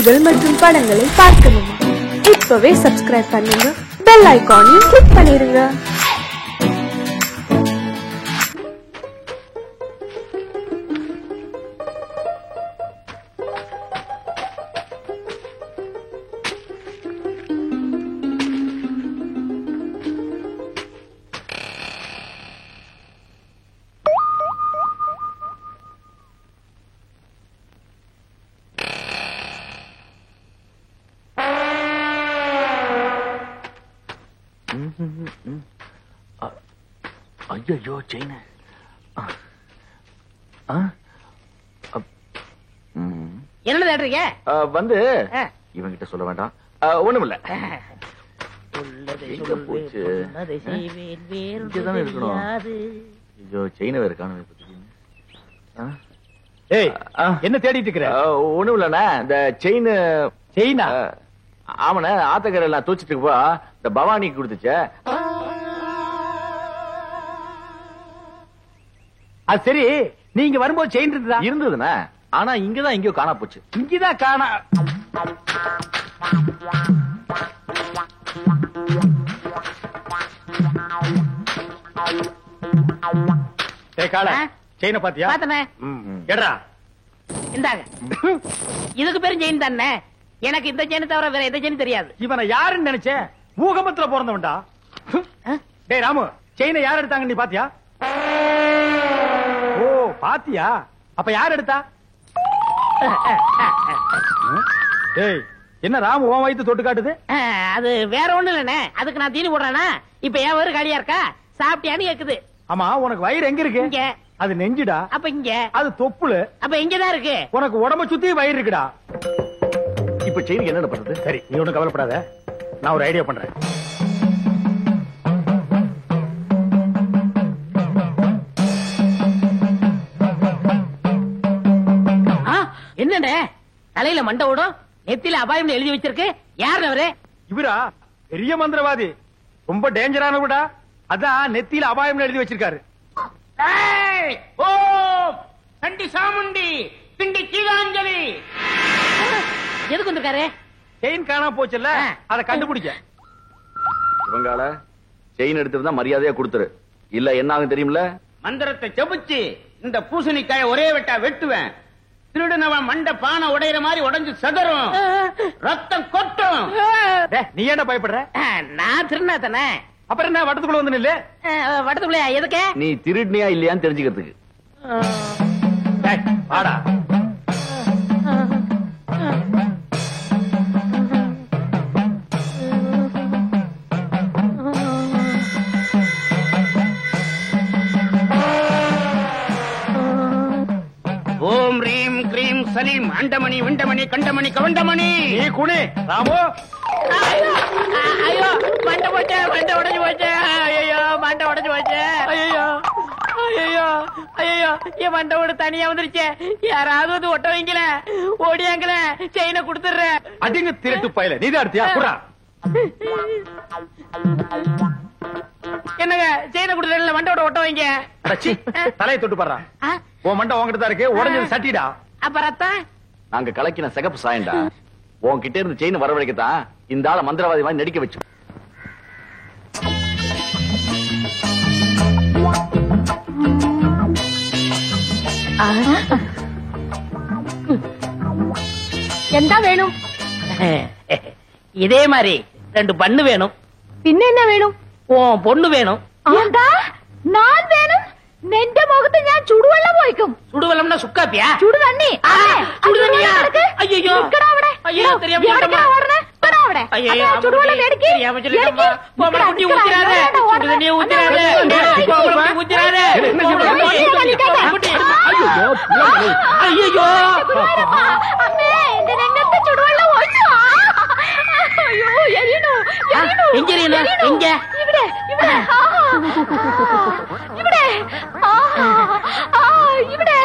காணொளிகள் மற்றும் படங்களை பார்க்கணுமா? இப்பவே சப்ஸ்கிரைப் பண்ணுங்க, பெல் ஐகானையும் கிளிக் பண்ணிருங்க. ஐயோ செயின் என்ன தேடுறீங்க? வந்து இவங்கிட்ட சொல்ல வேண்டாம், ஒண்ணுமில்ல. போச்சு இருக்கணும். ஐயோ செயின வேற காணும். என்ன தேடிட்டு இருக்கிற? ஒண்ணும் இல்லண்ணா, இந்த செயினா ஆமண்ண ஆத்தக்கரை எல்லாம் தூச்சிட்டு இருப்பா இந்த பவானிக்கு கொடுத்துச்ச. அது சரி, நீங்க வரும்போது செயின் இருந்ததுண்ணா, ஆனா இங்கதான் எங்கயோ காணா போச்சு. இங்கதான் காணா. செயின பாத்தியா? பாத்தனே. எடா இந்தாங்க. இதுக்கு பேரும் செயின் தானே. எனக்கு இந்த செயின் தவிர வேற எந்த செயின் தெரியாது. இவனை யாருன்னு நினைச்சேன்? பூகம்பத்துல பிறந்தவன்டா. டேய் ராமு, செயினை யார் எடுத்தாங்க நீ பாத்தியா? ஓ பாத்தியா? அப்ப யார் எடுத்தா? டேய் என்ன ராமு உன் வயித்து தொட்டு காட்டுது? அது வேற ஒண்ணு இல்லனே, அதுக்கு நான் தீனி போடுறேனா? இப்ப ஏன் வயிறு காலியா இருக்கா? சாப்பிட்டியான்னு கேக்குது. ஆமா, உனக்கு வயிறு எங்க இருக்கு? இங்க. அது நெஞ்சுடா. அப்ப இங்க. அது தொப்புளு. அப்ப இங்கதான் இருக்கு. உனக்கு உடம்ப சுத்தி வயிறு இருக்குடா. இப்ப செயினுக்கு என்ன பண்றது? சரி, நீ ஒண்ணும் கவலைப்படாத, நான் ஒரு ஐடியா பண்றேன். என்னடே தலையில மண்டை ஓடும், நெத்தில அபாயம் எழுதி வச்சிருக்கு. யாரு அவரு? இவரா? பெரிய மந்திரவாதி, ரொம்ப டேஞ்சரானவடா. அதான் நெத்தியில அபாயம் எழுதி வச்சிருக்காரு. ஓ கண்டி சாமுண்டி கிண்டி கீழாஞ்சலி. எதுக்கு வந்திருக்காரு? செயின் காணா போச்சுல்ல, அதை கண்டுபிடிக்க. இவங்கால செயின் எடுத்துருந்தா மரியாதையா கொடுத்துரு, இல்ல என்ன ஆகும் தெரியுமில்ல? மந்திரத்தை செபிச்சு இந்த பூசணிக்காய ஒரே வெட்டா வெட்டுவேன். திருடனவன் மண்ட பானை உடையிற மாதிரி உடைஞ்சு சதறும், ரத்தம் கொட்டும். நீ என்ன பயப்படுற? நான் திருநா தானே. அப்புறம் என்ன வட்டத்துக்குள்ள வந்து நில்லு. வட்டத்துக்குள்ள எதுக்கு? நீ திருடினியா இல்லையான்னு தெரிஞ்சுக்கிறதுக்கு. வாடா. ஓம் ரீம் கிரீம் சலீம் அண்டமணி விண்டமணி கண்டமணி கவண்டமணி. நீ குனி ராமு. ஐயோ மண்டை போச்சு, மண்டை உடைஞ்சு போச்சு. ஐயோ மண்டை உடைஞ்சு போச்சு. ஐயோ ஐயோ ஐயோ என் மண்டை ஓடு தனியா வந்துருச்சு. யாராவது வந்து ஒட்ட வைக்கல, ஓடியாங்கல, செயினை கொடுத்துடுறேன். அடிங்க திருட்டு பயல, நீதான் எடுத்தியா? குறா. என்னங்க செயினை கொடுத்துறேன், மண்டோட ஒட்ட வைங்க. தலையை தொட்டு பாடுறா. உன் மண்டை உங்ககிட்ட தான் இருக்கு, உடஞ்சது சட்டிடா. அப்ப ரத்தம் நாங்க கலக்கின சிகப்பு சாயண்டா. உன்கிட்ட இருந்து செயின் வரவழைக்கத்தான் இந்த ஆள மந்திரவாதி மாதிரி நடிக்க வச்சு. என்ன வேணும்? இதே மாதிரி 2 பண்ணு வேணும். പിന്നെ என்ன വേണം? பொண்ணு வேணும். நான் வேணும். നിന്റെ മുഖത്ത് ഞാൻ ചുടുവെള്ളം ഒഴിക്കും. சுடுவெள்ளம்னா சுக்காப்பியா? ചുടുതണ്ണി. சுடுதண்ணியா? ஐயோ ஐயோ தெரியாம போட்டமா. ஐயோ சுடுவெள்ளம் எடுக்கி. தெரியாம சொல்லிட்டமா. கோமல குட்டி ஊத்திராத. சுடுதண்ணியை ஊத்திராத. கோமல குட்டி ஊத்திராத. ஐயோ അമ്മേ എന്റെ രംഗത്ത് ചുടുവെള്ളം ഒഴിച്ചു. അയ്യോ എരിയണോ എരിയണോ. എங்க എരിയണോ? എங்க? ഇവിടെ ഇവിടെ ഇവിടെ ഇവിടെ.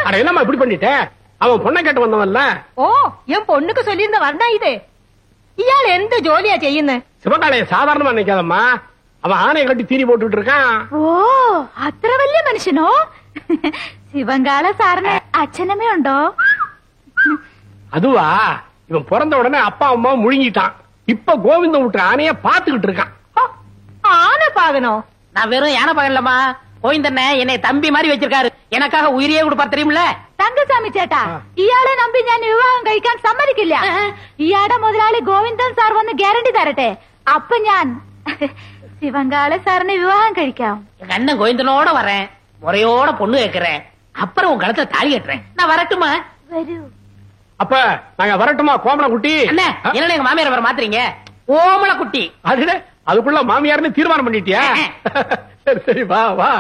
அட என்னம்மா இப்படி பண்ணிட்ட? அவன் பொண்ணை கேட்டு வந்தவன்ல. ഓ എൻ പൊണ്ണുക്ക് ചൊല്ലിയിരുന്ന വർണ്ണ ഇത്. ഇയാൾ എന്ത് ജോലിയാ ചെയ്യുന്നത്? சிவகாலைய சாதாரணமா நினைக்காதம்மா, அவன் ஆணையை கட்டி தீனி போட்டுட்டு இருக்கான். ഓ അത്ര വലിയ മനുഷ്യനോ? ശിവങ്കാള സാറിന് അച്ഛനമ്മ ഉണ്ടോ? அதுவா, இவன் பிறந்த உடனே அப்பா அம்மா முழுங்கிட்டான். இப்ப கோவிந்தம் விட்டு ஆனைய பாத்துக்கிட்டு இருக்கான். ஆனை பாகணும். நான் வெறும் யானை பாகலமா, கோவிந்தண்ண என்னை தம்பி மாதிரி வச்சிருக்காரு. எனக்காக உயிரியே கொடுப்பார் தெரியுமில்ல. തങ്കസ്വാമി ചേട്ടാ, ഇയാളെ നമ്പി ഞാൻ വിവാഹം കഴിക്കാൻ സമ്മതിക്കില്ല. ഇയാടെ മുതലാളി ഗോവിന്ദൻ സാർ വന്ന് ഗ്യാരണ്ടി തരട്ടെ, അപ്പൊ ഞാൻ சிவங்கால சாரனை விவாகம் കഴിക്കാം. எங்க அண்ணன் கோவிந்தனோட வரேன், முறையோட பொண்ணு கேட்கிறேன், அப்புறம் உங்க கழுத்துல தாலி கட்டுறேன். நான் வரட்டுமா? വരൂ. அப்ப நாங்க வரட்டுமா கோமல குட்டி? அண்ணே, என்ன எங்க மாமியார் வர மாத்துறீங்க? ஓமல குட்டி. அதுக்குள்ள மாமியார்னு தீர்மானம் பண்ணிட்டியா? சரி சரி, வா வா.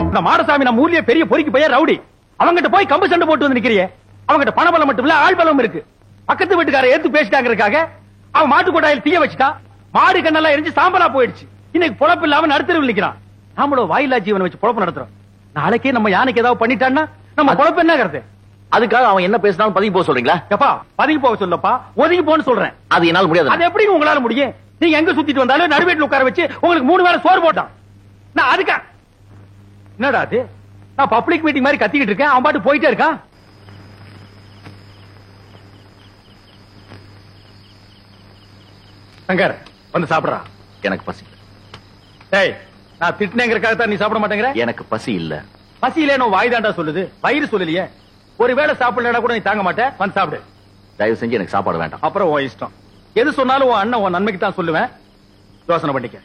இந்த மாடசாமி நம்ம ஊர்லயே பெரிய பொறிக்கு போய் ரவுடி. அவங்கிட்ட போய் கம்பு சண்டை போட்டு வந்து நிக்கிறியே. அவங்கிட்ட பணபலம் மட்டும் இல்ல, ஆள் பலம் இருக்கு. பக்கத்து வீட்டுக்கார ஏத்து பேசிட்டாங்கிறதுக்காக அவன் மாட்டு கொட்டாயில் தீய வச்சுட்டான். மாடு கண்ணெல்லாம் எரிஞ்சு சாம்பலா போயிடுச்சு. இன்னைக்கு பொழப்பு இல்லாம நடுத்தருவில் நிக்கிறான். நாமளும் வாயிலா ஜீவனை வச்சு பொழப்பு நடத்துறோம். நாளைக்கே நம்ம யானைக்கு ஏதாவது பண்ணிட்டான்னா நம்ம பொழப்பு என்ன கருத்து? அதுக்காக அவன் என்ன பேசினாலும் பதுங்கி போக சொல்றீங்களா? எப்பா பதுங்கி போக சொல்லப்பா, ஒதுங்கி போன்னு சொல்றேன். அது என்னால முடியாது. அது எப்படி உங்களால முடியும்? நீங்க எங்க சுத்திட்டு வந்தாலும் நடுவேட்டில் உட்கார வச்சு உங்களுக்கு 3 வேளை சோறு போட்டான். நான் அதுக்கா என்னடா அது? நான் பப்ளிக் மீட்டிங் மாதிரி கத்திக்கிட்டு இருக்கேன், அவன் பாட்டு போயிட்டே இருக்கான். சங்கர் வந்து சாப்பிடுறா. எனக்கு பசி. டேய், நான் திட்டினேங்கிறதுக்காக தான் நீ சாப்பிட மாட்டேங்கிற? எனக்கு பசி இல்ல. பசி இல்ல, வாய்தாண்டா சொல்லுது, வயிறு சொல்லலையே. ஒருவேளை சாப்பிடலடா கூட நீ தாங்க மாட்டேன். வந்து சாப்பிடு. தயவு செஞ்சு எனக்கு சாப்பாடு வேண்டாம். அப்புறம் உன் இஷ்டம். எது சொன்னாலும் உன் அண்ணன் உன் நன்மைக்கு தான் சொல்லுவேன். யோசனை பண்ணிக்க.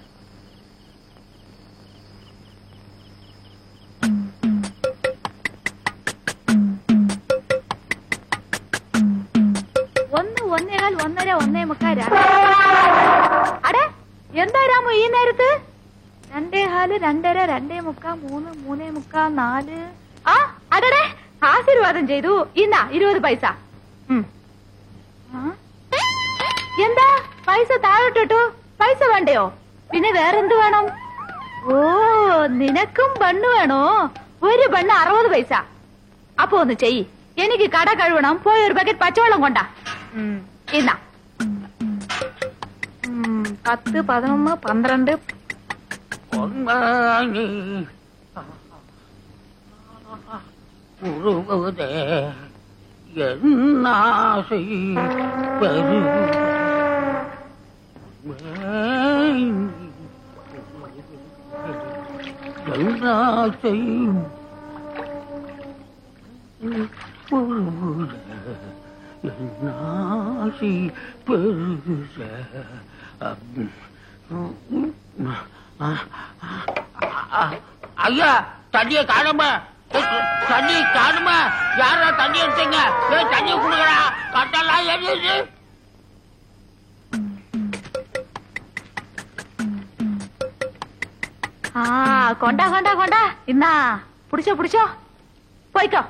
ഒന്നേകാൽ 1:30 1:45. അടേ, എന്താ രാമു ഈ നേരത്ത്? 2:15 2:30 2:45 3 3:45 4. ആ അടടേ, ആശീർവാദം ചെയ്തു. ഇന്നാ 20 പൈസ. എന്താ പൈസ താഴോട്ടിട്ടു? പൈസ വേണ്ടയോ? പിന്നെ വേറെന്ത് വേണം? ഓ, നിനക്കും ബണ്ണ് വേണോ? ഒരു ബണ്ണ് 60 പൈസ. അപ്പൊ ഒന്ന് ചെയ്യ്, എനിക്ക് കട കഴുകണം. പോയി ഒരു ബക്കറ്റ് പച്ചവെള്ളം കൊണ്ടാ. ഇന്നാ 10 11 12. ஐயா, தண்ணிய காணுமா? தண்ணி காணுமா? யாரா தண்ணி எடுத்தீங்க? தண்ணி குடுக்கறா, கட்டெல்லாம் எரியுது. கொண்டா கொண்டா கொண்டா. இன்னா புடிச்சோ புடிச்சோ, போய்க்கோ.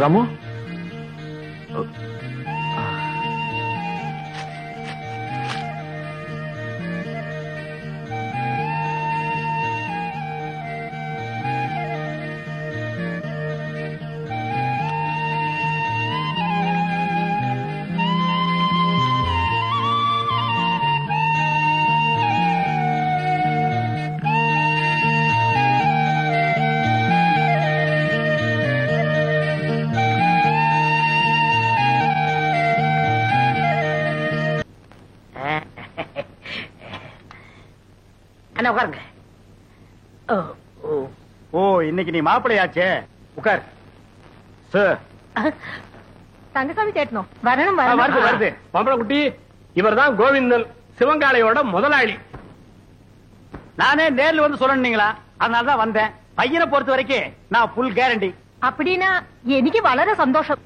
ராமு, அண்ணா உட்காருங்க. ஓ, இன்னைக்கு நீ மாப்பிள்ளையாச்சே, உட்கார். சார், தங்கசாமி சேட்டனோ வரணும் வருது வருது. பம்பள குட்டி, இவர் தான் கோவிந்தன், சிவங்காளையோட முதலாளி. நானே நேர்ல வந்து சொல்லணுங்களா, அதனாலதான் வந்தேன். பையனை பொறுத்த வரைக்கும் நான் புல் கேரண்டி. அப்படின்னா எனக்கு வளர சந்தோஷம்.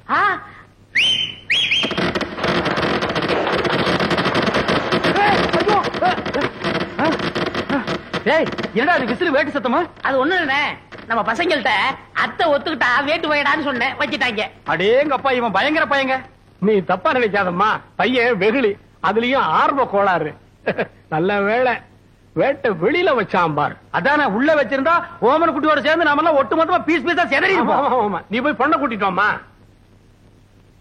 என்னடா அது விசிறு வேட்டு சத்தமா? அது ஒண்ணு இல்ல, நம்ம பசங்கள்ட்ட அத்தை ஒத்துக்கிட்டா வேட்டு போயிடான்னு சொன்னேன், வச்சிட்டாங்க. அடேங்கப்பா, இவன் பயங்கர பையங்க. நீ தப்பா நினைக்காதம்மா, பையன் வெகுளி, அதுலயும் ஆர்வ கோளாறு. நல்ல வேளை வேட்டை வெளியில வச்சான் பார். அதான உள்ள வச்சிருந்தா ஓமன குட்டியோட சேர்ந்து நாம எல்லாம் ஒட்டு மொத்தமா பீஸ் பீஸா செதறி இருப்போம். நீ போய் பொண்ணை கூட்டிட்டோம்மா.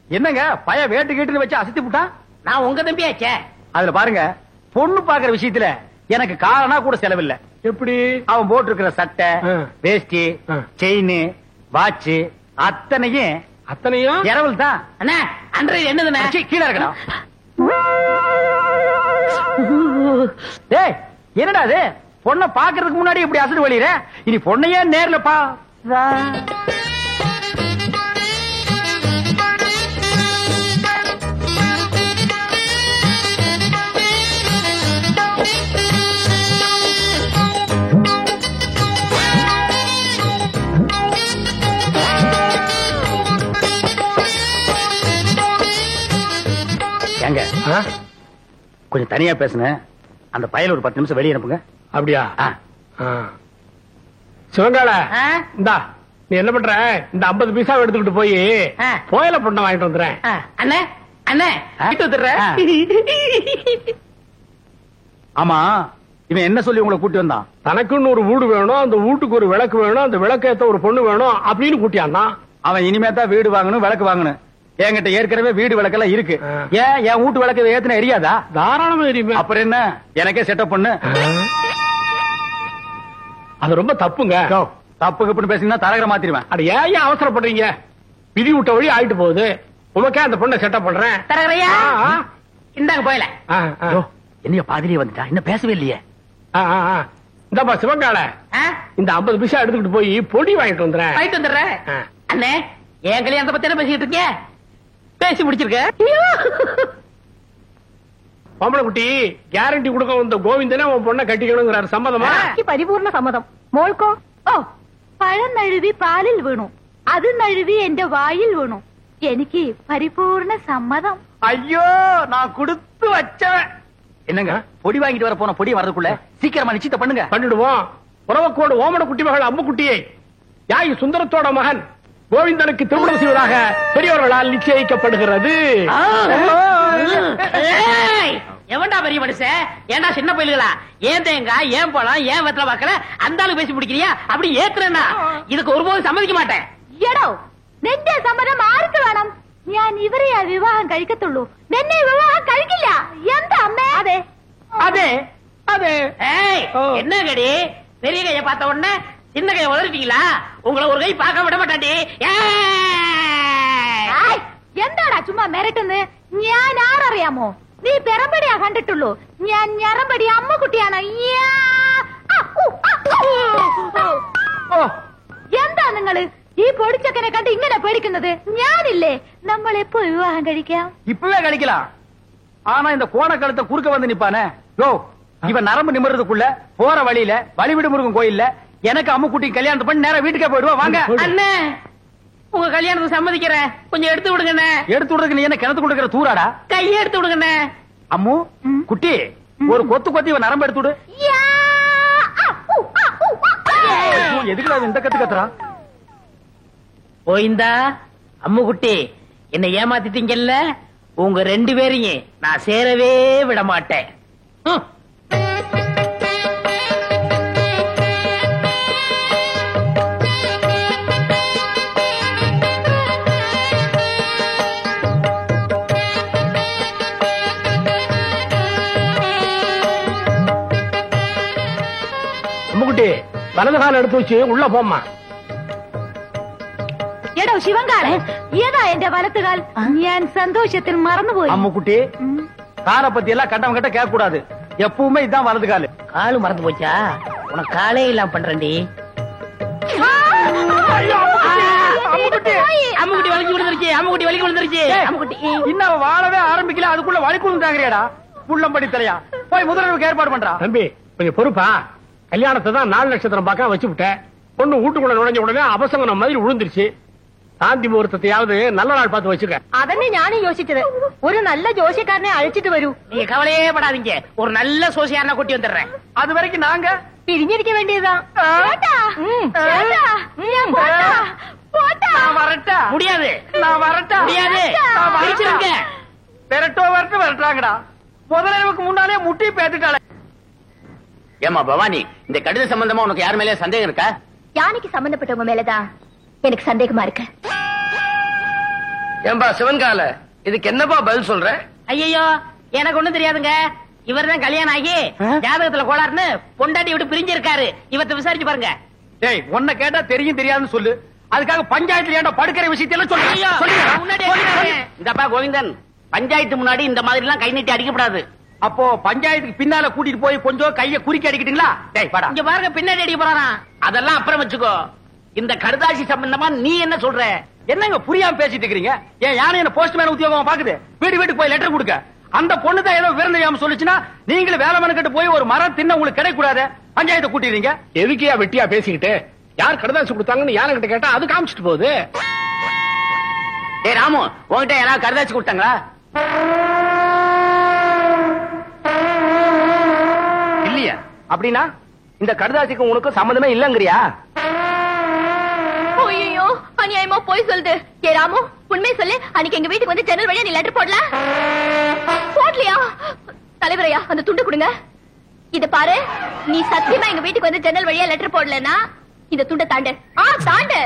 என்னங்க பய வேட்டு கேட்டு வச்சு அசத்தி விட்டான். நான் உங்க தம்பியாச்சே. அதுல பாருங்க, பொண்ணு பாக்குற விஷயத்துல எனக்கு காரணா கூட செலவில்லை. எப்படி? அவன் போட்டு இருக்கிற சட்டை, வேஷ்டி, செயின், வாட்ச் அத்தனையும் இரவல் தான். அண்ணா அன்றைய என்னதுண்ணா? கீழே இருக்கணும். டேய் என்னடா அது? பொண்ணை பாக்குறதுக்கு முன்னாடி இப்படி அசடு வழியிற, இனி பொண்ணையே நேர்ல பா. ஏங்க கொஞ்சம் தனியா பேசுங்க. அந்த பயல ஒரு 10 நிமிஷம் வெளியே அனுப்புங்க. அப்படியா? சிவங்கால இந்தா, நீ என்ன பண்ற? இந்த 50 பைசா எடுத்துக்கிட்டு போய் கோயில பொண்ணை வாங்கிட்டு வந்துடுறேன். அண்ணே அண்ணே வீட்டு வந்துடுறேன். ஆமா, இவன் என்ன சொல்லி உங்களை கூட்டி வந்தான்? தனக்குன்னு ஒரு வீடு வேணும், அந்த வீட்டுக்கு ஒரு விளக்கு வேணும், அந்த விளக்கேத்த ஒரு பொண்ணு வேணும் அப்படின்னு கூட்டியாந்தான். அவன் இனிமே தான் வீடு வாங்கணும், விளக்கு வாங்கணும். என்கிட்ட ஏற்கனவே வீடு விளக்கெல்லாம் இருக்கு. ஏன் என் வீட்டு விளக்கு ஏத்துன எரியாதா? தாராளமா எரியுமே. அப்புறம் என்ன, எனக்கே செட்டப் பண்ணு. அது ரொம்ப தப்புங்க. தப்பு கப்புன்னு பேசினா தரகரை மாத்திருவேன். அது ஏன் அவசரப்படுறீங்க? விதி விட்ட வழி ஆயிட்டு போகுது. உமக்கே அந்த பொண்ணை செட்டப் பண்றேன். தரகரையா இந்தாங்க போயல. என்னைய பாதிரியே வந்துட்டா, இன்னும் பேசவே இல்லையே. இந்தப்பா சிவங்கால, இந்த 50 பைசா எடுத்துக்கிட்டு போய் பொடி வாங்கிட்டு வந்துடுறேன். வாங்கிட்டு வந்துடுறேன். அண்ணே என் கல்யாணத்தை பத்தி என்ன பேசிட்டு இருக்கீங்க? பேசி முடிச்சிருக்க. பொம்பளை குட்டி கேரண்டி கொடுக்க வந்த கோவிந்தனே உன் பொண்ணை கட்டிக்கணுங்கிறாரு. சம்மதமா? പരിപൂർണ സമ്മതം. മോൾക്കോ? ഓ, പഴം നഴുവി പാലിൽ വീണു, അത് നഴുവി എന്റെ വായിൽ വീണു. എനിക്ക് പരിപൂർണ സമ്മതം. ஐயோ, நான் கொடுத்து வச்சவன். என்னங்க பொடி வாங்கிட்டு வர போன பொடி வரதுக்குள்ள சீக்கிரமா நிச்சயத்தை பண்ணுங்க. பண்ணிடுவோம். உறவக்கோடு ஓமன குட்டி மகள் அம்முக்குட்டியை யாய் சுந்தரத்தோட மகன் கோவிந்தனுக்கு திருமணம் செய்வதாக பெரியவர்களால் நிச்சயிக்கப்படுகிறது. எவன்டா பெரிய மனுஷன்? ஏன்டா சின்ன பயில்களா? ஏன் தேங்காய், ஏன் பழம், ஏன் வெத்தலை பாக்கல அந்த ஆளு பேசி பிடிக்கிறியா? அப்படி ஏத்துறேன்னா இதுக்கு ஒருபோதும் சம்மதிக்க மாட்டேன். എടോ, നിന്റെ സമ്മതം ആർക്ക് വേണം? ഞാൻ ഇവരെയാ വിവാഹം കഴിക്കത്തുള്ളൂ, നിന്നെ വിവാഹം കഴിക്കില്ല. എന്താ അമ്മേ? അതെ அதே அதே. என்ன கடி? பெரிய கைய பார்த்த உடனே சின்ன கைய உதறிட்டீங்களா? உங்களை ஒரு கை பார்க்க விட மாட்டாண்டி. എന്താടാ ചുമ്മാ മിരട്ടുന്ന്? ഞാൻ ആരറിയാമോ? നീ പെറമ്പടിയാ കണ്ടിട്ടുള്ളൂ, ഞാൻ ഞറമ്പടി അമ്മുക്കുട്ടിയാണ്. എന്താ നിങ്ങള് ഈ പൊടിച്ചക്കനെ കണ്ട് ഇങ്ങനെ പേടിക്കുന്നത്? ഞാനില്ലേ, നമ്മൾ എപ്പോ വിവാഹം കഴിക്കാം? இப்பவே கழிக்கலாம். ஆனா இந்த கோண கழுத்தை குறுக்க வந்து நிப்பானே, யோ இவன் நரம்பு நிமிர்றதுக்குள்ள போற வழியில வழிவிடு முருகன் கோயில்ல எனக்கு அம்முக்குட்டி கல்யாணத்தை பண்ணி நேரம் வீட்டுக்கே போயிடுவா. வாங்க அண்ணே, உங்க கல்யாணத்தை சம்மதிக்கிறேன், கொஞ்சம் எடுத்து விடுங்கண்ணே. எடுத்து விடுறதுக்கு நீ என்ன கிணத்து கொடுக்கிற தூராடா? கையை எடுத்து விடுங்கண்ணே. அம்மு குட்டி, ஒரு கொத்து கொத்தி இவன் நரம்பு எடுத்து விடு. எதுக்குடா இந்த கத்து கத்துறா? போயிந்தா அம்முக்குட்டி, என்ன ஏமாத்திட்டீங்கல்ல, உங்க 2 பேரையும் நான் சேரவே விட மாட்டேன். அம்முக்குட்டி வலது கால எடுத்து வச்சு உள்ள போம்மா. എടോ ശിവങ്കാല, ഏതാ എന്റെ വലത്തുകാൽ? ഞാൻ സന്തോഷത്തിൽ മറന്നുപോയി. அம்முக்குட்டி, காலை பத்தி எல்லாம் கட்டம் கட்ட கேட்க கூடாது. எப்பவுமே இதான் வலது காலு. காலு மறந்து போச்சா? உனக்கு காலே இல்லாம பண்றேன்டி. அம்முக்குட்டி வலிக்கு விழுந்துருச்சு, அம்முக்குட்டி வலிக்கு விழுந்துருச்சு. அம்முக்குட்டி இன்னும் வாழவே ஆரம்பிக்கல, அதுக்குள்ள வலிக்குழுந்தாங்கறியாடா புள்ளம்படி தலையா. போய் முதல்வருக்கு ஏற்பாடு பண்றா. தம்பி கொஞ்சம் பொறுப்பா. கல்யாணத்தை தான் 4 நட்சத்திரம் பார்க்க வச்சு விட்டேன். பொண்ணு வீட்டுக்குள்ள நுழைஞ்ச உடனே அபசங்கன மாதிரி விழுந்துருச்சு. சாந்தி முகூர்த்தத்தையாவது நல்ல நாள் பார்த்து வச்சுக்க. അതന്നെ ഞാനും യോசிച്ചത്. ഒരു നല്ല ജോഷിക്കാരനെ അഴിച്ചിട്ട് വരൂ. நீங்க கவலையே படாதீங்க, ஒரு நல்ல சோசியான கூட்டி வந்துடுறேன். அது வரைக்கும் நாங்க പിരിഞ്ഞിരിക്ക വേണ്ടിയതാ. வரட்டா முடியாது, நான் வரட்டா முடியாது. பிரிச்சிருங்க. விரட்டோ வரட்டு வரட்டாங்கடா. முதலமைக்கு முன்னாலே முட்டி பேத்துட்டாளே. ஏமா பவானி, இந்த கடித சம்பந்தமா உனக்கு யார் மேலே சந்தேகம் இருக்கா? யானைக்கு சம்பந்தப்பட்டவங்க மேலதான் எனக்கு சந்தேகமா இருக்கு. ஏன்பா சிவன்கால இதுக்கு என்னப்பா பதில் சொல்ற? ஐயோ எனக்கு ஒண்ணும் தெரியாதுங்க. இவர்தான் கல்யாணம் ஆகி ஜாதகத்துல கோளாறுன்னு பொண்டாட்டி விட்டு பிரிஞ்சிருக்காரு. இவர்ட்ட விசாரிச்சு பாருங்க. டேய் உன்னை கேட்டா தெரியும் தெரியாதுன்னு சொல்லு. அதுக்காக பஞ்சாயத்துல ஏன்டா படுக்கிற விஷயத்தையெல்லாம் சொல்லு. இந்தப்பா கோவிந்தன், பஞ்சாயத்து முன்னாடி இந்த மாதிரி எல்லாம் கை நீட்டி அடிக்கப்படாது. அப்போ பஞ்சாயத்துக்கு பின்னால கூட்டிட்டு போய் கொஞ்சம் கைய குறுக்கி அடிக்கிட்டீங்களா? டேய் வாடா. இங்க பாருங்க பின்னாடி அடிக்க போறாராம். அதெல்லாம் அப்புறம் வச்சுக்கோ. இந்த கடுதாசி சம்பந்தமா நீ என்ன சொல்ற? என்னங்க புரியாம பேசிட்டு இருக்கீங்க? ஏன் யானை என்ன போஸ்ட்மேன் உத்தியோகம் பாக்குது? வீட்டுக்கு போய் லெட்டர் கொடுக்க. அந்த பொண்ணு தான் ஏதோ விருந்தாம சொல்லுச்சுன்னா நீங்களும் வேலை மனக்கிட்டு போய் ஒரு மரம் தின்ன உங்களுக்கு கிடைக்க கூடாது. பஞ்சாயத்தை கூட்டிடுறீங்க. எதுக்கியா வெட்டியா பேசிக்கிட்டு? யார் கடதாசி கொடுத்தாங்கன்னு யாரை கிட்ட கேட்டா அது காமிச்சிட்டு போகுது. ஏ ராமு, உன்கிட்ட யாராவது கடுதாசி கொடுத்தாங்களா? இல்லையா? அப்படின்னா இந்த கடுதாசிக்கு உனக்கு சம்மந்தமே இல்லங்கறியா? ஐயோ அநியாயமா போய் சொல்லுது. ஏ ராமு, உண்மை சொல்லு. அன்னைக்கு எங்க வீட்டுக்கு வந்து ஜன்னல் வழியா நீ லெட்டர் போடல? போடலையா? தலைவரையா அந்த துண்டு கொடுங்க. இத பாரு, நீ சத்தியமா எங்க வீட்டுக்கு வந்து ஜன்னல் வழியா லெட்டர் போடலன்னா இந்த துண்டை தாண்டு. தாண்டு.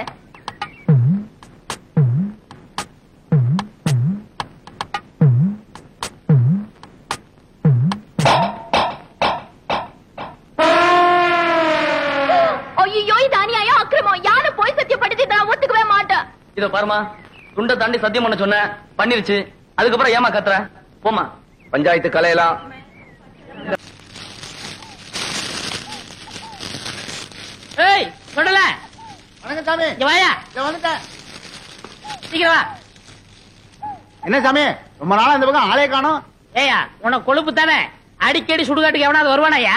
ஐயோ இது அநியாயம், அக்கிரமம். யாரும் போய் சத்தியப்படுத்தி நான் ஒத்துக்கவே மாட்டேன். இத பாருமா, துண்டை தாண்டி சத்தியம் பண்ண சொன்ன, பண்ணிருச்சு. அதுக்கப்புறம் ஏமா கத்துற? போமா. பஞ்சாயத்து கலையெல்லாம் ஏய் சொல்லல. வணக்கம் சாமி. இங்க வாயா. வந்துட்டேன். சீக்கிரம் வா. என்ன சாமி, ரொம்ப நாளா இந்த பக்கம் ஆளே காணோம். ஏயா உனக்கு கொழுப்பு தானே? அடிக்கடி சுடுகாட்டுக்கு எவனாவது வருவானாயா?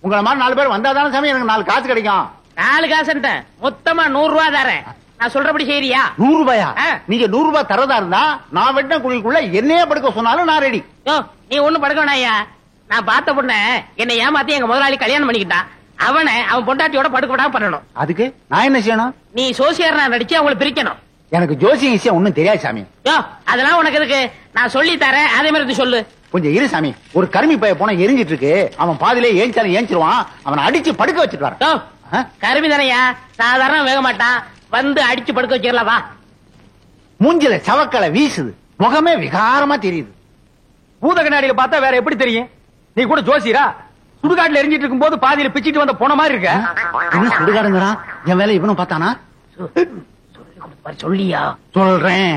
உங்களை மாதிரி 4 பேர் வந்தா தானே சாமி எனக்கு 4 காசு கிடைக்கும். 4 காசுன்ட்ட மொத்தமா 100 ரூபாய் தரேன். நான் சொல்றபடி செய்யறியா? 100 ரூபாயா? ஆ. நீங்க 100 ரூபாய் தரதா இருந்தா நான் வெட்டின குழிக்குள்ள என்னையே படுக்க சொன்னாலும் நான் ரெடி. யோ நீ ஒண்ணும் படுக்க வேணாயா. நான் பார்த்த பொண்ண என்னை ஏமாத்தி எங்க முதலாளி கல்யாணம் பண்ணிக்கிட்டான். அவன் பொண்டாட்டியோட படுக்க விடாம பண்ணணும். அதுக்கு நான் என்ன செய்யணும்? நீ சோசியர்னா நடிச்சு அவங்களை பிரிக்கணும். எனக்கு ஜோசியம் விஷயம் ஒண்ணும் தெரியாது சாமி. யோ அதெல்லாம் உனக்கு எதுக்கு? நான் சொல்லி தரேன், அதே மாதிரி சொல்லு. கொஞ்சம் இரு சாமி. ஒரு கருமி பைய போன எரிஞ்சிட்டு இருக்கு. அவன் பாதிலே ஏஞ்சாலும் ஏஞ்சிருவான். அவனை அடிச்சு படுக்க வச்சுட்டு வர. யோ கருமி தானையா, சாதாரண வேக மாட்டான். வந்து அடிச்சு படுக்க வச்சிடலாம் வா. மூஞ்சில சவக்கலை வீசுது, முகமே விகாரமா தெரியுது. பூத கண்ணாடியில பார்த்தா வேற எப்படி தெரியும்? நீ கூட ஜோசியரா? சுடுகாட்டுல எரிஞ்சிட்டு இருக்கும் போது பாதியில பிச்சிட்டு வந்த போன மாதிரி இருக்க. என்ன சுடுகாடுங்கிறான்? என் வேலை இவனும் பார்த்தானா? சொல்லியா? சொல்றேன்.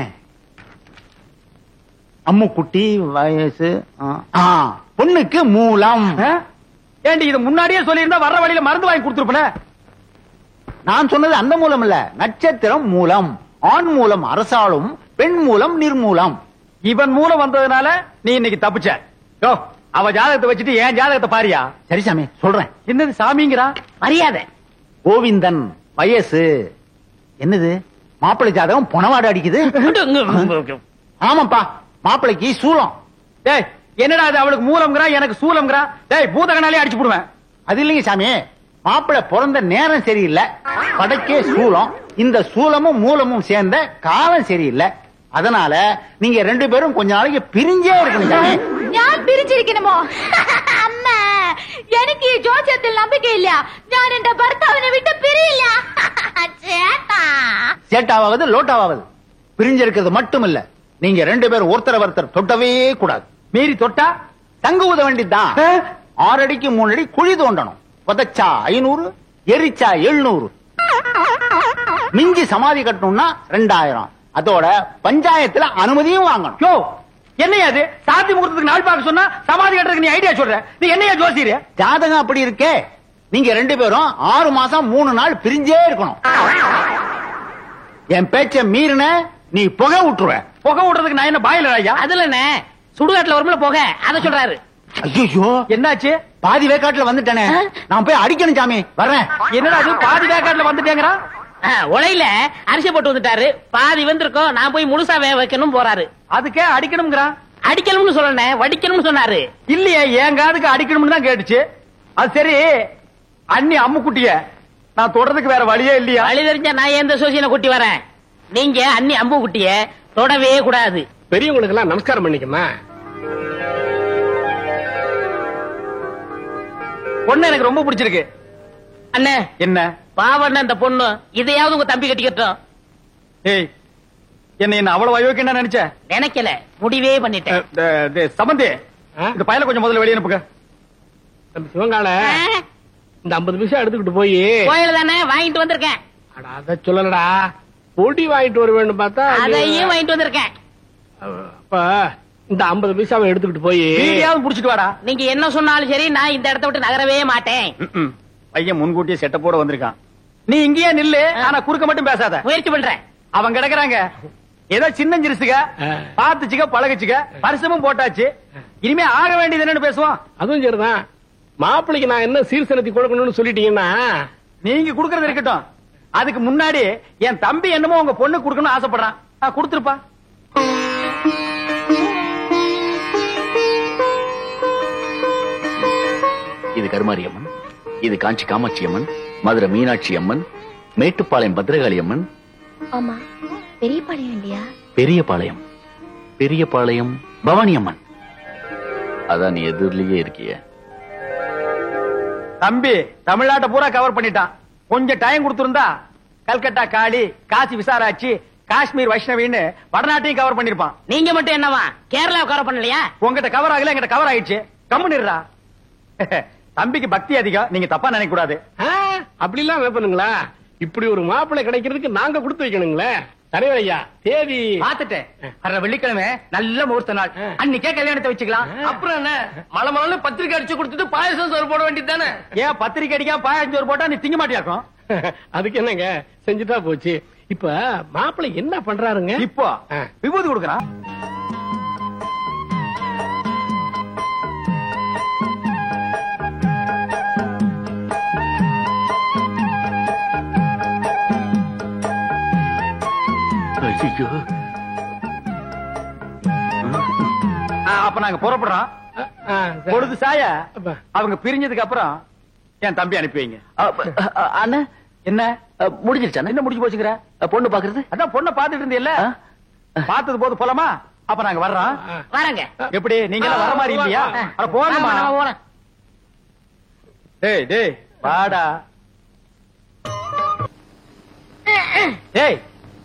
அம்முக்குட்டி வயசு பொண்ணுக்கு மூலம். ஏண்டி இது முன்னாடியே சொல்லியிருந்தா வர்ற வழியில மருந்து வாங்கி கொடுத்துருப்பேன். நான் சொன்னது அந்த மூலம் இல்ல, நட்சத்திரம் மூலம். ஆண் மூலம் அரசாளும், பெண் மூலம் நிர்மூலம். இவன் மூலம் வந்ததுனால நீ இன்னைக்கு தப்பிச்ச. யோ அவ ஜாதகத்தை வச்சுட்டு ஏன் ஜாதகத்தை பாரியா? சரி சாமி சொல்றேன். என்னது சாமிங்கிறா? மரியாதை. கோவிந்தன் வயசு என்னது? மாப்பிள்ளை ஜாதகம் பொணவாடு அடிக்குது. ஆமாப்பா, மாப்பிள்ளைக்கு சூலம். டேய் என்னடா அது? அவளுக்கு மூலம்ங்கறா, எனக்கு சூலம்ங்கறா. டேய் பூதகனாலே அடிச்சு போடுவேன். அது இல்லைங்க சாமி, மாப்பிள்ளை பிறந்த நேரம் சரியில்லை, படைக்கே சூலம். இந்த சூலமும் மூலமும் சேர்ந்த காலம் சரியில்லை. அதனால நீங்க 2 பேரும் கொஞ்ச நாளைக்கு பிரிஞ்சே இருக்கணும் சாமி. நான் பிரிஞ்சிருக்கணுமோ? அம்மா, எனக்கு ஜோசியத்தில் நம்பிக்கை இல்லையா? நான் என் பர்த்தாவினை விட்டு பிரியல. சேட்டாவது லோட்டாவது பிரிஞ்சிருக்கிறது மட்டும் இல்ல, நீங்க 2 பேரும் ஒருத்தர் தொட்டவே கூடாது. மீறி தொட்டா தங்க ஊத வேண்டியதுதான். 6 அடிக்கு 3 அடி குழி தோண்டணும். புதைச்சா 500, எரிச்சா 700. மிஞ்சி சமாதி கட்டணும்னா 2000. அதோட பஞ்சாயத்துல அனுமதியும் வாங்கணும். யோ என்னையா அது? சாந்தி முகூர்த்தத்துக்கு நாள் பார்க்க சொன்னா சமாதி கட்டுறதுக்கு நீ ஐடியா சொல்ற? நீ என்னையா ஜோசியர்? ஜாதகம் அப்படி இருக்கே. நீங்க 2 பேரும் 6 மாசம் 3 நாள் பிரிஞ்சே இருக்கணும். என் பேச்ச மீறின நீ புகை விட்டுருவ. புகை விடுறதுக்கு நான் என்ன பாயிலர் ஐயா? அதுல என்ன சுடுகாட்டுல வரும்ல போக, அத சொல்றாரு. ஐயோ என்னாச்சு? பாதி வேக்காட்டுல வந்துட்டேனே, நான் போய் அடிக்கணும் சாமி. வர்றேன். என்னடா அது பாதி வேக்காட்டுல வந்துட்டேங்கறா? உலையில அரிசி போட்டு வந்துட்டாரு, பாதி வந்திருக்கோம், நான் போய் முழுசா வேக வைக்கணும் போறாரு. அதுக்கே அடிக்கணும்ங்கறா? அடிக்கணும்னு சொல்லணும், வடிக்கணும்னு சொன்னாரு. இல்லையே, என் காதுக்கு அடிக்கணும்னு தான் கேட்டுச்சு. அது சரி, அண்ணி அம்முக்குட்டிய நான் தொடறதுக்கு வேற வழியே இல்லையா? வழி தெரிஞ்சா நான் எந்த சோசியனை கூட்டி வரேன். நீங்க அண்ணி அம்பு குட்டிய தொடவே கூடாது. பெரியவங்களுக்கு எல்லாம் நமஸ்காரம் பண்ணிக்கமா. பொண்ணு எனக்கு ரொம்ப பிடிச்சிருக்கு. அண்ணே என்ன பாவண்ண அந்த பொண்ணு, இதையாவது உங்க தம்பி கட்டிக்கட்டும். ஏய் என்ன அவ்வளவு அயோக்கியம் நினைச்ச? நினைக்கல, முடிவே பண்ணிட்டேன். சம்பந்தி, இந்த பயல கொஞ்சம் முதல்ல வெளியே அனுப்புங்க. சிவங்கால இந்த 50 பைசா எடுத்துக்கிட்டு போய் கோயில் தானே வாங்கிட்டு வந்திருக்கேன். அத சொல்லலடா, பொடி வாங்கிட்டு வர வேண்டும் பார்த்தா அதையும் வாங்கிட்டு வந்திருக்கேன். அப்ப இந்த 50 பைசாவை எடுத்துக்கிட்டு போய் புடிச்சிட்டு வாடா. நீங்க என்ன சொன்னாலும் சரி, நான் இந்த இடத்த விட்டு நகரவே மாட்டேன். பையன் முன்கூட்டியே செட்டப்போட வந்திருக்கான். நீ இங்கேயே நில்லு, ஆனா குறுக்க மட்டும் பேசாத. முயற்சி பண்றேன். அவங்க கிடக்குறாங்க, ஏதோ சின்ன சிறுசுக, பாத்துச்சுக்க பழகுச்சுக்க, பரிசமும் போட்டாச்சு. இனிமே ஆக வேண்டியது என்னன்னு பேசுவோம். அதுவும் சரிதான். மாப்பிள்ளைக்கு நான் என்ன சீர்சனத்தி கொடுக்கணும்னு சொல்லிட்டீங்கன்னா நீங்க குடுக்கறது இருக்கட்டும். அதுக்கு முன்னாடி என் தம்பி என்னமோ உங்க பொண்ணு குடுக்கணும்னு ஆசைப்படுறான். கொடுத்துருப்பா. இது கருமாரி அம்மன், இது காஞ்சி காமாட்சி அம்மன், மதுரை மீனாட்சி அம்மன், மேட்டுப்பாளையம் பத்ரகாளி அம்மன். ஆமா, பெரியபாளையம் இல்லையா? பெரியபாளையம், பெரியபாளையம் பவானி அம்மன். அதான் நீ எதிரிலேயே இருக்கிய. தம்பி தமிழ்நாட்டை பூரா கவர் பண்ணிட்டான். கொஞ்சம் டைம் கொடுத்திருந்தா கல்கட்டா காளி, காசி விசாராட்சி, காஷ்மீர் வைஷ்ணவின்னு வடநாட்டையும் கவர் பண்ணிருப்பான். நீங்க மட்டும் என்னவா கேரளா கவர் பண்ணலையா? உங்ககிட்ட கவர் ஆகல, எங்கிட்ட கவர் ஆயிடுச்சு. கம்முனிடுறா. தம்பிக்கு பக்தி அதிகம், நீங்க தப்பா நினைக்க கூடாது. அப்படி எல்லாம் வைப்பனுங்களா? இப்படி ஒரு மாப்பிள்ளை கிடைக்கிறதுக்கு நாங்க கொடுத்து வைக்கணுங்களே. தலைவர் ஐயா, தேதி பாத்துட்டேன். வர வெள்ளிக்கிழமை நல்ல முகூர்த்த நாள், அன்னைக்கே கல்யாணத்தை வச்சுக்கலாம். அப்புறம் என்ன, மலை பத்திரிக்கை அடிச்சு கொடுத்துட்டு பாயசம் சோறு போட வேண்டியது தானே? ஏன் பத்திரிக்கை அடிக்காம பாயசம் சோறு போட்டா நீ திங்க மாட்டியாக்கும்? அதுக்கு என்னங்க, செஞ்சுட்டா போச்சு. இப்ப மாப்பிள்ளை என்ன பண்றாருங்க? இப்போ விபூதி கொடுக்கறான். அப்ப நாங்க புறப்படுறோம். பொழுது சாய அவங்க பிரிஞ்சதுக்கு அப்புறம் என் தம்பி அனுப்பி வைங்க. அண்ணா என்ன முடிஞ்சிருச்சா? என்ன முடிஞ்சு போச்சுங்கிற? பொண்ணு பாக்குறது? அதான் பொண்ணை பாத்துட்டு இருந்தீல்ல, பார்த்தது போது போலாமா? அப்ப நாங்க வர்றோம். வரங்க. எப்படி நீங்க எல்லாம் வர மாதிரி இல்லையா? போகணுமா? டேய் டேய் வாடா. டேய்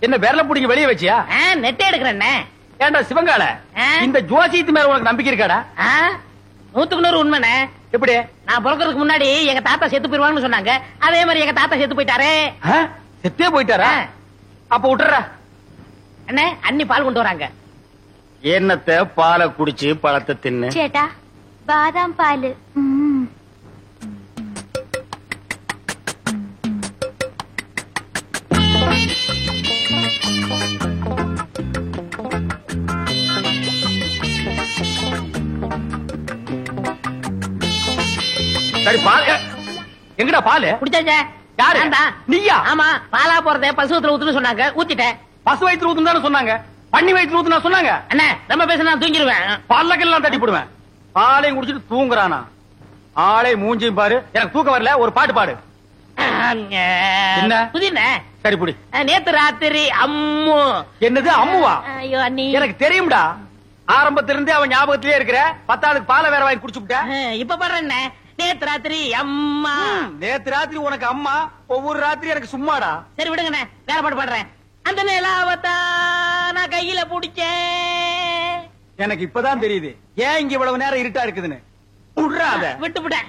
என்ன விரல புடிங்க வெளியே வச்சியா? நெட்டை எடுக்கிறேன். ஏண்டா சிவங்கால, இந்த ஜோசியத்து மேல உனக்கு நம்பிக்கை இருக்காடா? 100க்கு 100 உண்மைண்ணே. எப்படி? நான் பிறக்கிறதுக்கு முன்னாடி எங்க தாத்தா செத்து போயிருவாங்கன்னு சொன்னாங்க. அதே மாதிரி எங்க தாத்தா செத்து போயிட்டாரே. செத்தே போயிட்டாரா? அப்ப விட்டுற. அண்ணே, அண்ணி பால் கொண்டு வராங்க. என்னத்த பாலை குடிச்சு பழத்தை தின்னு. சேட்டா, பாதாம் பால். சரி பால் எங்கடா? பால் குடிச்சாச்சே. யாரு? நீயா? ஆமா, பாலா போறத பசுவத்துல ஊத்துன்னு சொன்னாங்க, ஊத்திட்டேன். பசு வயிற்று ஊத்துன்னு சொன்னாங்க, பண்ணி வயிற்று ஊத்துனா சொன்னாங்க. அண்ணே, ரொம்ப பேச நான் தூங்கிடுவேன். பல்லக்கெல்லாம் தட்டி போடுவேன். பாலையும் குடிச்சிட்டு தூங்குறானா? ஆளை மூஞ்சியும் பாரு. எனக்கு தூக்கம் வரல, ஒரு பாட்டு பாடு. என்ன புதின? சரி புடி. நேத்து ராத்திரி அம்மு. என்னது அம்முவா? ஐயோ அண்ணி, எனக்கு தெரியும்டா. ஆரம்பத்திலிருந்தே அவன் ஞாபகத்திலே இருக்கிற. 10 ஆளுக்கு பாலை வேற வாங்கி குடிச்சு விட்ட. இப்ப பாடுறேன். நேத்து ராத்திரி அம்மா. நேத்து ராத்திரி உனக்கு அம்மா, ஒவ்வொரு ராத்திரி எனக்கு சும்மாடா. சரி விடுங்கண்ணே, வேற பாட்டு பாடுறேன். அந்த நிலாவத்தா நான் கையில புடிச்சேன். எனக்கு இப்பதான் தெரியுது ஏன் இங்க இவ்வளவு நேரம் இருட்டா இருக்குதுன்னு. விட்டு விட்டேன்.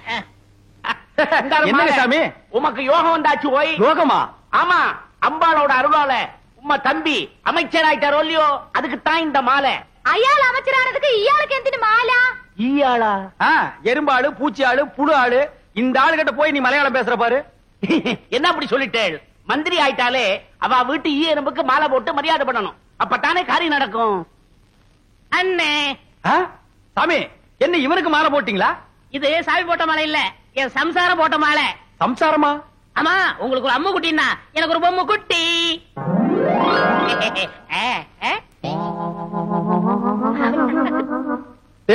என்ன சாமி, உமக்கு யோகம் வந்தாச்சு. ஓய் யோகமா? ஆமா, அம்பாளோட அருளால உம்ம தம்பி அமைச்சராயிட்டாரோ இல்லையோ, அதுக்கு தான் இந்த மாலை. ஐயாள் அமைச்சரானதுக்கு ஈயாளுக்கு எந்தினு மாலா? ஈயாளா? எறும்பாளு, பூச்சி ஆளு, புழு ஆளு. இந்த ஆளுகிட்ட போய் நீ மலையாளம் பேசுற பாரு. என்ன அப்படி சொல்லிட்டேள்? மந்திரி ஆயிட்டாலே அவ வீட்டு ஈ எறும்புக்கு மாலை போட்டு மரியாதை பண்ணணும். அப்பத்தானே காரியம் நடக்கும். அண்ணே சாமி, என்ன இவனுக்கு மாலை போட்டீங்களா? இது சாமி போட்ட மாலை இல்ல, என் சம்சாரம் போட்ட மாலை. சம்சாரமா? ஆமா, உங்களுக்கு ஒரு அம்மு குட்டின்னா எனக்கு ஒரு பொம்மை குட்டி.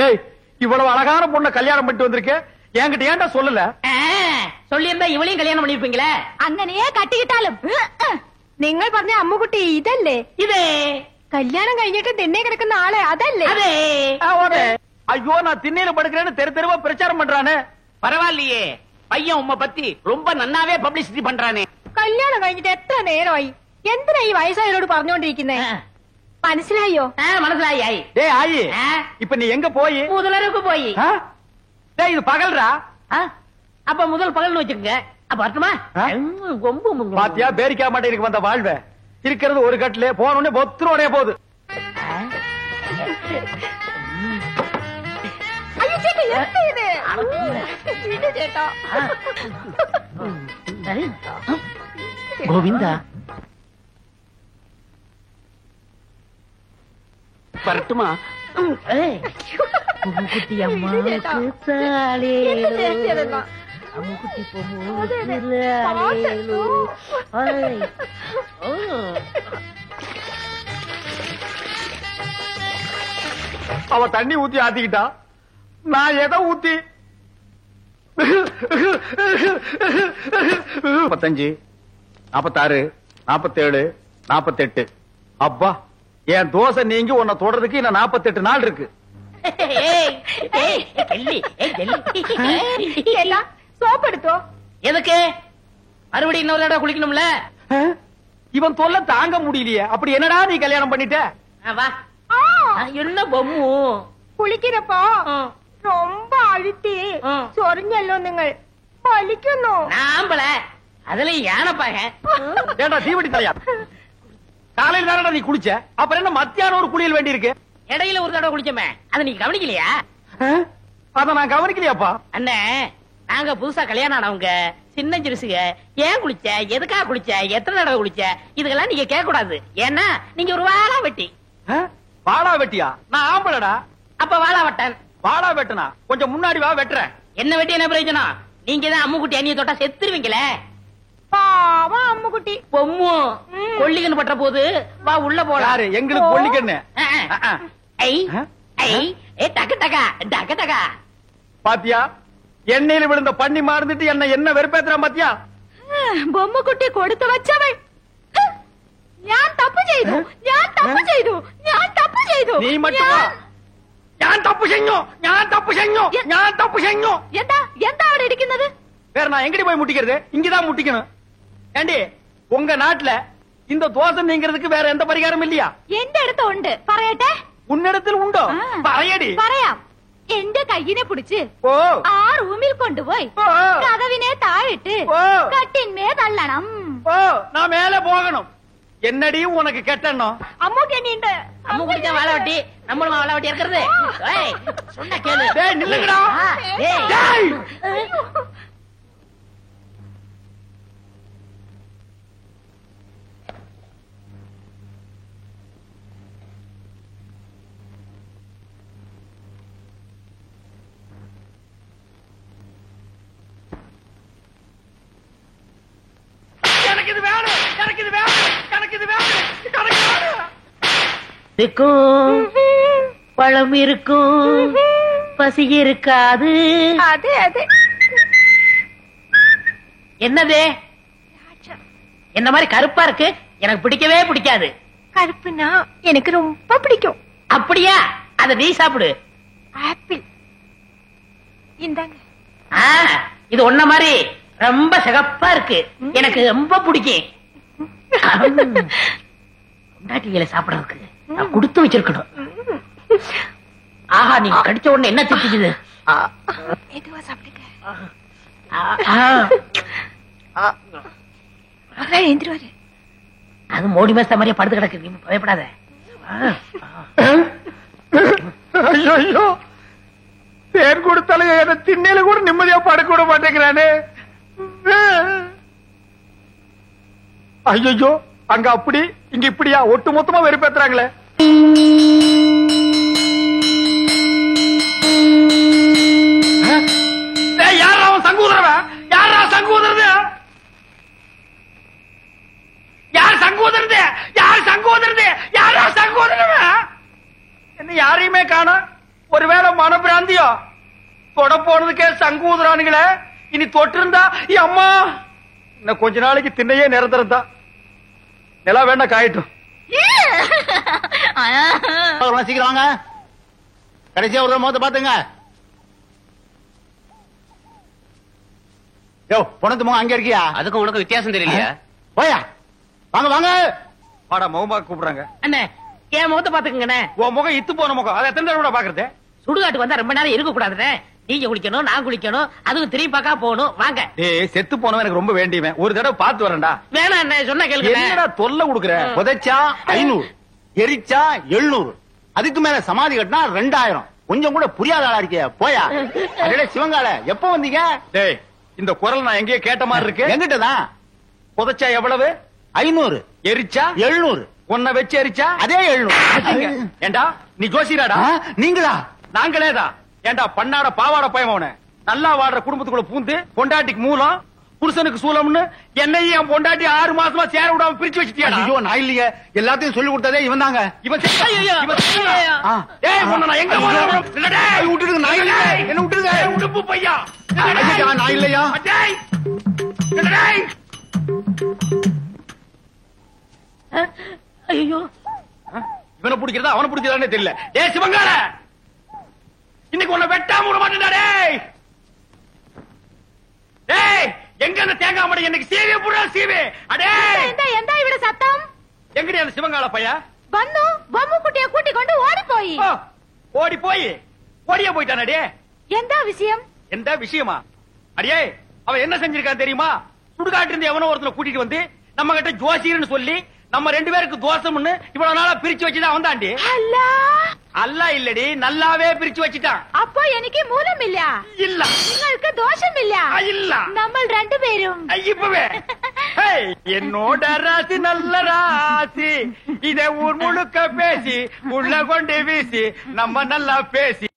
ஏய், இவ்வளவு அழகான பொண்ண கல்யாணம் பண்ணிட்டு வந்திருக்க, என்கிட்ட ஏன்டா சொல்லல? சொல்லியிருந்தா இவளையும் கல்யாணம் பண்ணிருப்பீங்களே. അങ്ങനെയേ കട്ടിക്കിട്ടാലും നിങ്ങൾ പറഞ്ഞ അമ്മുകുട്ടി ഇതല്ലേ? ഇത് കല്യാണം കഴിഞ്ഞിട്ട് തിന്നെ കിടക്കുന്ന ആളെ അതല്ലേ? അതെ. ஐயோ, நான் திண்ணையில படுக்கிறேன்னு தெரு தெருவா பிரச்சாரம் பண்றானே. பரவாயில்லையே, பையன் உம்மை பத்தி ரொம்ப நன்னாவே பப்ளிசிட்டி பண்றானே. കല്യാണം കഴിഞ്ഞിട്ട് എത്ര നേരമായി? എന്തിനാ ഈ വയസ്സായവരോട് പറഞ്ഞോണ്ടിരിക്കുന്നേ? മനസ്സിലായോ? മനസ്സിലായി ആയി. டேய் ஆயி, இப்ப நீ எங்க போய்? முதலருக்கு போய். டேய் இது பகல்ரா. அப்ப முதல் பகல்னு வச்சுக்கங்க. அப்ப வரட்டுமா? பாத்தியா பேரிக்கா மாட்டேனுக்கு வந்த வாழ்வ இருக்கிறது ஒரு கட்டிலே போன உடனே பொத்துறோடே போகுது. ஐயோ சேட்டா, என்ன இது? இது சேட்டா. கோவிந்தா வரட்டுமா? குட்டி அம்மா அம்முக்குட்டி அவ தண்ணி ஊத்தி ஆத்திக்கிட்டா, நான் எதை ஊத்தி 45, 46, 47, 48. அப்பா என் தோசை நீங்க உன்னை தொடறதுக்கு இன்னும் 48 நாள் இருக்கு. சோப் எடுத்தோ. எதுக்கு? மறுபடியும் இன்னொரு இடம் குளிக்கணும்ல. இவன் தொல்லை தாங்க முடியலையே. அப்படி என்னடா நீ கல்யாணம் பண்ணிட்ட? வா. என்ன பொம்மு കുളിക്കരപ്പോ ரொம்ப அழுத்தி சொரிഞ്ഞല്ലോ നിങ്ങൾ വലിക്കുന്നു. நாம்பள அதுல யானைப்பாக. ஏண்டா தீவட்டி தலையா, காலையில தானடா நீ குளிச்ச, அப்புறம் என்ன மத்தியானம் ஒரு குளியல் வேண்டி இருக்கு? இடையில ஒரு தடவை குளிச்சோமே, அதை நீங்க கவனிக்கலையா? அத நான் கவனிக்கலையாப்பா. அண்ணே, நாங்க புதுசா கல்யாணம் ஆனவங்க சின்ன சிறுசுக. ஏன் குளிச்ச, எதுக்காக குளிச்ச, எத்தனை தடவை குளிச்ச, இதுக்கெல்லாம் நீங்க கேட்க கூடாது. ஏன்னா நீங்க ஒரு வாழா வெட்டி. வாழா வெட்டியா? நான் ஆம்பளடா. அப்ப வாழா வெட்டன். வாழா வெட்டனா கொஞ்சம் முன்னாடி வா, வெட்டுறேன். என்ன வெட்டி என்ன பிரயோஜனம்? நீங்க தான் அம்முக்குட்டி அண்ணிய தொட்டா செத்துருவீங்களே. பாவம் அம்முக்குட்டி. பொம்மு கொல்லிக்கன்னு பற்ற போது வா உள்ள போலாம். யாரு எங்களுக்கு கொல்லிக்கன்னு? டக்கு டக்கா டக்கு டக்கா. பாத்தியா எண்ணெயில விழுந்த பண்ணி மாறுந்துட்டு என்ன வெறுப்பேத்துறான் பாத்தியா? பொம்முக்குட்டி கொடுத்து வச்சவள். ഞാൻ തപ്പ് ചെയ്തു, ഞാൻ തപ്പ് ചെയ്തു, ഞാൻ തപ്പ് ചെയ്തു. நீ மட்டுமா? ഞാൻ തപ്പ് ചെയ്ഞ്ഞു, ഞാൻ തപ്പ് ചെയ്ഞ്ഞു, ഞാൻ തപ്പ് ചെയ്ഞ്ഞു. എന്താ എന്താ അവിടെ ഇരിക്കുന്നത്? வேற நான் எங்கடி போய் முட்டிக்கிறது? இங்கதான் முட்டிக்கணும். ஏண்டி உங்க நாட்டுல இந்த தோசை நீங்கிறதுக்கு வேற எந்த பரிகாரம் இல்லையா? എന്റെ അടുത്ത് ഉണ്ട്, പറയട്ടെ? உன்னிடத்தில் உண்டோ? പറയടി. പറയാം. എന്റെ കയ്യിനെ പിടിച്ച് ആ റൂമിൽ കൊണ്ടുപോയി കതവിനെ താഴിട്ട് കട്ടിന്മേ തള്ളണം. நான் மேல போகணும். என்னடி உனக்கு கெட்டணும்? அம்முக்கு என்னிண்டு அம்முக்குட்டி வாழ வெட்டி, நம்மளும் வாழ வெட்டி இருக்கிறது. சொன்ன கேளு. டேய் நில்லுங்கடா. டேய் இருக்கும் பழம் இருக்கும், பசி இருக்காது. அது அது என்னது? என்ன மாதிரி கருப்பா இருக்கு, எனக்கு பிடிக்கவே பிடிக்காது. கருப்புனா எனக்கு ரொம்ப பிடிக்கும். அப்படியா? அத நீ சாப்பிடு. ஆப்பிள் இந்தாங்க. இது ஒன்ன மாதிரி ரொம்ப சிகப்பா இருக்கு, எனக்கு ரொம்ப பிடிக்கும். பொண்டாட்டிகளை சாப்பிடறதுக்கு நான் கொடுத்து வச்சிருக்கணும். ஆஹா, நீ கடிச்ச உடனே என்ன திட்டுது? மெதுவா சாப்பிடுங்க. எந்திருவாரு. அது மோடி மேச மாதிரியே படுத்து கிடக்கு, நீ பயப்படாத. ஐயோ, தேன் கொடுத்தாலும் என்ன திண்ணையில கூட நிம்மதியா படுக்க விட மாட்டேங்கிறானே. ஐயோ, அங்க அப்படி இங்க இப்படியா ஒட்டு மொத்தமா வெறுப்பேத்துறாங்களே. யாரா அவன் சங்கூதரவன்? யாரா சங்கூதரது? யார் சங்கூதரது? யார் சங்கூதரது? யாரா சங்கூதரவன்? என்ன யாரையுமே காணோம். ஒருவேளை மனப்பிராந்தியோ? தொட போனதுக்கே சங்கூதரானுங்களே. இனி தொட்டிருந்தா அம்மா இன்னும் கொஞ்ச நாளைக்கு திண்ணையே நிரந்தரம் தான். நிலா வேண்டாம், காயட்டும். சீக்கிரம் வாங்க, கடைசியா ஒரு முகத்தை பாத்துங்க. யோ, பொணத்து முகம் அங்க இருக்கியா? அதுக்கும் உனக்கு வித்தியாசம் தெரியலையா? போயா, வாங்க வாங்க. வாடா, மௌமா கூப்பிடுறாங்க. அண்ணே, என் முகத்தை பாத்துக்கங்கண்ணே. உன் முகம் இத்து போன முகம் அதை எத்தனை தடவை பாக்குறது? சுடுகாட்டு வந்தா ரொம்ப நேரம் இருக்க கூடாதுண்ணே. நீங்க குளிக்கணும், நான் குளிக்கணும், அதுவும் திரும்பி பார்க்கா போகணும். வாங்க. டேய் செத்து போனவன் எனக்கு ரொம்ப வேண்டியவன், ஒரு தடவை பார்த்து வரேன்டா. வேணாம் அண்ணே, சொன்ன கேளுங்க. என்னடா தொல்லை கொடுக்குற? புதைச்சா 500, எரிச்சா 700, அதுக்கு மேல சமாதி கட்டினா 2000. கொஞ்சம் கூட புரியாத ஆளா இருக்கிய போயா. அடடே சிவங்கால எப்ப வந்தீங்க? டேய் இந்த குரல் நான் எங்கேயோ கேட்ட மாதிரி இருக்கு. எங்கிட்டதான். புதைச்சா எவ்வளவு? 500, எரிச்சா 700, உன்னை வச்சு எரிச்சா அதே 700. ஏண்டா நீ ஜோசியராடா? நீங்களா? நாங்களேதான். ஏண்டா பண்ணாட பாவாட பயமவன நல்லா வாடுற குடும்பத்துக்குள்ள பூந்து பொண்டாட்டிக்கு மூலம் புருஷனுக்கு சூலம்னு என்னையும் என் பொண்டாட்டி 6 மாசமா சேர விடாம பிரிச்சு வச்சிட்டியாடா? ஐயோ நான் இல்லையே, எல்லாத்தையும் சொல்லி கொடுத்ததே இவன் தாங்க. இவன் ஐயையோ, ஐயையோ. டேய் உன்னை நான் எங்க போறேன்? இல்லடா விட்டுடுங்க, நான் இல்ல. என்ன விட்டுடுங்க. உடுப்பு பையா. ஐயா, நான் இல்லையா? டேய் டேய் ஐயோ, இவனை பிடிக்கிறதா அவனை பிடிக்கிறதானே தெரியல. ஏய் சிவங்கால இன்னைக்கு உன்னை வெட்டாம விட மாட்டேன்டா. டேய் டேய் எங்க அந்த தேங்காய் மடை எனக்கு சீவே புறா சீவே. அடே எந்த இவட சத்தம்? எங்கடி அந்த சிவங்கால பையா? வந்து பொம்மை குட்டியை கூட்டி கொண்டு ஓடி போய். ஓடி போய் ஓடியே போயிட்டானே. எந்த விஷயம்? எந்த விஷயமா? அடியே அவன் என்ன செஞ்சிருக்கான் தெரியுமா? சுடுகாட்டு இருந்து எவனோ ஒருத்தனை கூட்டிட்டு வந்து நம்ம கிட்ட ஜோசியர்னு சொல்லி நம்ம 2 பேருக்கு தோசம்னு இவ்வளவு நாளா பிரிச்சு வச்சுதான் வந்தாண்டி. அல்லா அல்ல இல்லடி, நல்லாவே பிரிச்சு வச்சுட்டான். அப்போ எனக்கு மூலம் இல்ல. இல்ல உங்களுக்கு தோஷம் இல்ல. இல்ல நம்ம 2 பேரும் இப்பவே என்னோட ராசி நல்ல ராசி, இதை ஊர் முழுக்க பேசி உள்ள கொண்டு வீசி நம்ம நல்லா பேசி